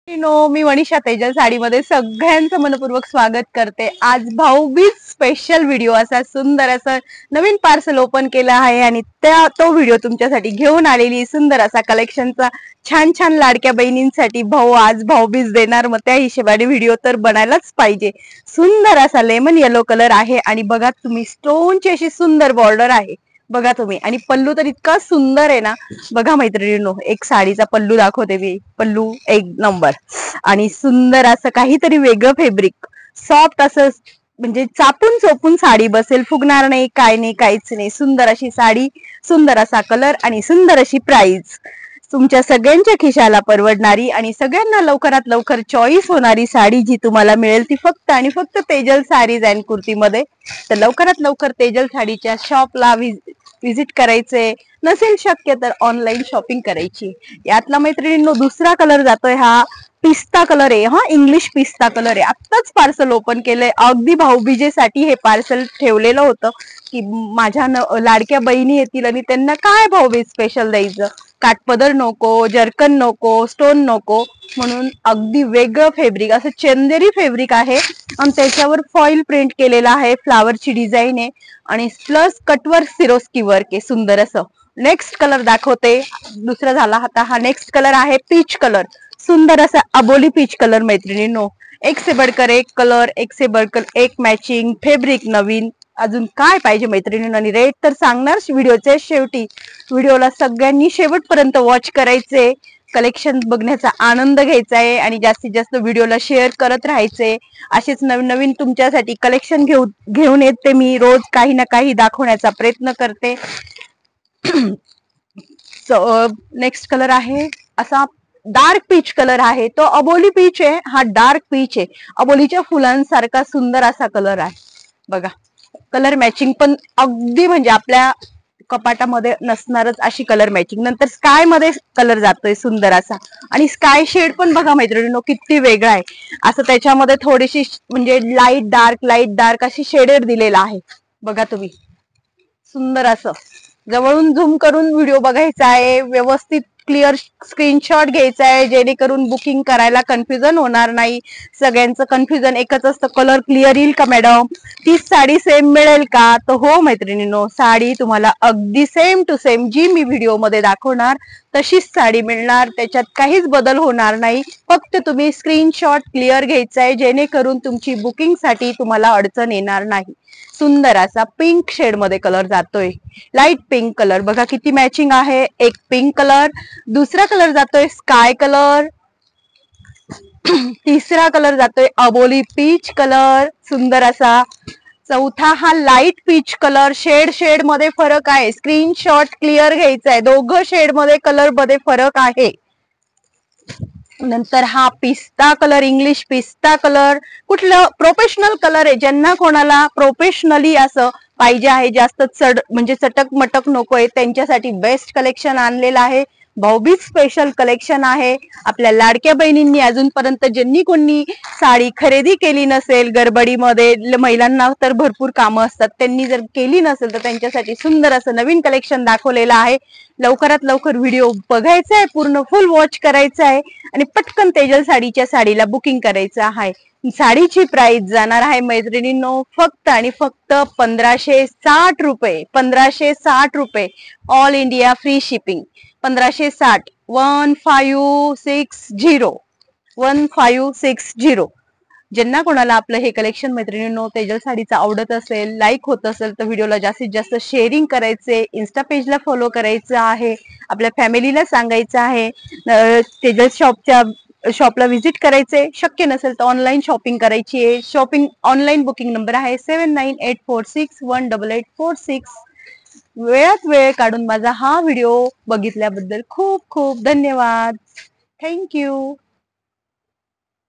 मी मनीषा तेजल साडीमध्ये सगळ्यांचं मनपूर्वक स्वागत करते। आज भाऊबीज स्पेशल व्हिडिओ असा सुंदर असं नवीन पार्सल ओपन केला आहे आणि तो व्हिडिओ तुमच्यासाठी घेऊन आलेली सुंदर असा कलेक्शनचा छान छान लाडक्या बहिणींसाठी भाऊ आज भाऊबीज देणार, मग त्या हिशोबाने व्हिडिओ तर बनायलाच पाहिजे। सुंदर असा लेमन येलो कलर आहे आणि बघा तुम्ही स्टोनची अशी सुंदर बॉर्डर आहे बघा तुम्ही, आणि पल्लू तर इतका सुंदर आहे ना। बघा मैत्रिणींनो, एक साडीचा पल्लू दाखवते मी, पल्लू एक नंबर आणि सुंदर असं काहीतरी वेगळं फॅब्रिक सॉफ्ट असं, म्हणजे चापून चोपून साडी बसेल, फुगणार नाही, काय नाही, काहीच नाही। सुंदर अशी साडी, सुंदर असा कलर आणि सुंदर अशी प्राइस, तुमच्या सगळ्यांच्या खिशाला परवडणारी आणि सगळ्यांना लवकरात लवकर चॉईस होणारी साडी जी तुम्हाला मिळेल ती फक्त आणि फक्त तेजल साडीज अँड कुर्ती मध्ये। तर लवकरात लवकर तेजल साडीच्या शॉपला विजिट करायचे, नसेल शक्य तर ऑनलाईन शॉपिंग करायची। यातला मैत्रिणींनो दुसरा कलर जातोय हा पिस्ता कलर आहे, हा इंग्लिश पिस्ता कलर आहे। आत्ताच पार्सल ओपन केलंय, अगदी भाऊबीजेसाठी हे पार्सल ठेवलेलं होतं की माझ्या लाडक्या बहिणी येतील आणि त्यांना काय भाऊबीज स्पेशल द्यायचं, काठपदर नको, जर्कन नको, स्टोन नको, म्हणून अगदी वेगळं फॅब्रिक असं चंदेरी फॅब्रिक आहे आणि त्याच्यावर फॉइल प्रिंट केलेला आहे, फ्लावरची डिझाईन आहे आणि प्लस कटवर्क सिरोस्की वर्क आहे सुंदर असं। नेक्स्ट कलर दाखवते, दुसरा झाला आता हा नेक्स्ट कलर आहे पीच कलर, सुंदर असा अबोली पीच कलर मैत्रिणींनो। एक से बढ़कर एक कलर, एक से बढ़कर एक मॅचिंग फॅब्रिक नवीन, अजून काय पाहिजे मैत्रिणींनो। आणि रेट तर सांगणार व्हिडिओच्या शेवटी, व्हिडिओला सगळ्यांनी शेवटपर्यंत वॉच करायचे, कलेक्शन बघण्याचा आनंद घ्यायचा आहे आणि जास्तीत जास्त व्हिडिओला शेअर करत राहायचे। असेच नवीन नवीन तुमच्यासाठी कलेक्शन घेऊन येते मी, रोज काही ना काही दाखवण्याचा प्रयत्न करते। नेक्स्ट कलर आहे असा डार्क पीच कलर आहे, तो अबोली पीच आहे, हा डार्क पीच आहे, अबोलीच्या फुलांसारखा सुंदर असा कलर आहे बघा। कलर मॅचिंग पण अगदी म्हणजे आपल्या कपाटामध्ये नसणारच अशी कलर मॅचिंग। नंतर स्काय मध्ये कलर जातोय सुंदर असा, आणि स्काय शेड पण बघा मैत्रिणींनो किती वेगळा आहे, असं त्याच्यामध्ये थोडीशी म्हणजे लाईट डार्क अशी शेडेड दिलेला आहे बघा तुम्ही। सुंदर असं जवळून झूम करून व्हिडिओ बघायचा आहे, व्यवस्थित क्लिअर स्क्रीनशॉट घ्यायचा आहे, जेणेकरून बुकिंग करायला कन्फ्युजन होणार नाही। सगळ्यांचं कन्फ्युजन एकच असतं, कलर क्लिअर येईल का मॅडम, तीच साडी सेम मिळेल का, तर हो मैत्रिणींनो, साडी तुम्हाला अगदी सेम टू सेम जी मी व्हिडिओ मध्ये दाखवणार तशीच साडी मिळणार, त्याच्यात काहीच बदल होणार नाही। फक्त तुम्ही स्क्रीनशॉट क्लिअर घ्यायचा आहे, जेणेकरून तुमची बुकिंग साठी तुम्हाला अडचण येणार नाही। सुंदर असा पिंक शेड मध्ये कलर जातोय, लाईट पिंक कलर बघा किती मॅचिंग आहे। एक पिंक कलर, दुसरा कलर जातोय स्काय कलर, तिसरा कलर जातोय अबोली पीच कलर सुंदर असा, चौथा हा लाईट पीच कलर, शेड मध्ये फरक आहे, स्क्रीनशॉट क्लिअर घ्यायचा आहे, दोघं शेड मध्ये कलर मध्ये फरक आहे। नंतर हा पिस्ता कलर, इंग्लिश पिस्ता कलर, कुठलं प्रोफेशनल कलर आहे, ज्यांना कोणाला प्रोफेशनली असं पाहिजे आहे, जास्त म्हणजे चटक मटक नकोय, त्यांच्यासाठी बेस्ट कलेक्शन आणलेलं आहे। भाऊबीज स्पेशल कलेक्शन आहे। आपल्या लाडक्या बहिणींनी अजूनपर्यंत ज्यांनी कोणी साडी खरेदी केली नसेल गडबडीमध्ये, महिलांना तर भरपूर कामं असतात, त्यांनी जर केली नसेल तर त्यांच्यासाठी सुंदर असं नवीन कलेक्शन दाखवलेलं आहे। लवकरात लवकर व्हिडिओ बघायचा आहे, पूर्ण फुल वॉच करायचा आहे आणि पटकन तेजल साडीच्या साडीला बुकिंग करायचं आहे। साडीची प्राइस जाणार आहे मैत्रिणींनो फक्त आणि फक्त 1560 रुपये, 1560 रुपये, ऑल इंडिया फ्री शिपिंग, 1560, 1560, 1560। ज्यांना कोणाला आपलं हे कलेक्शन मैत्रिणींनो तेजल साडीचं आवडत असेल, लाईक होत असेल तर व्हिडिओला जास्तीत जास्त शेअरिंग करायचे, इन्स्टा पेजला फॉलो करायचं आहे, आपल्या फॅमिलीला सांगायचं आहे, तेजल शॉपला व्हिजिट करायचे, शक्य नसेल तर ऑनलाईन शॉपिंग करायची आहे। शॉपिंग ऑनलाईन बुकिंग नंबर आहे 7984618846। वेळात वेळ काढून माझा हा व्हिडिओ बघितल्याबद्दल खूप खूप धन्यवाद, थँक्यू।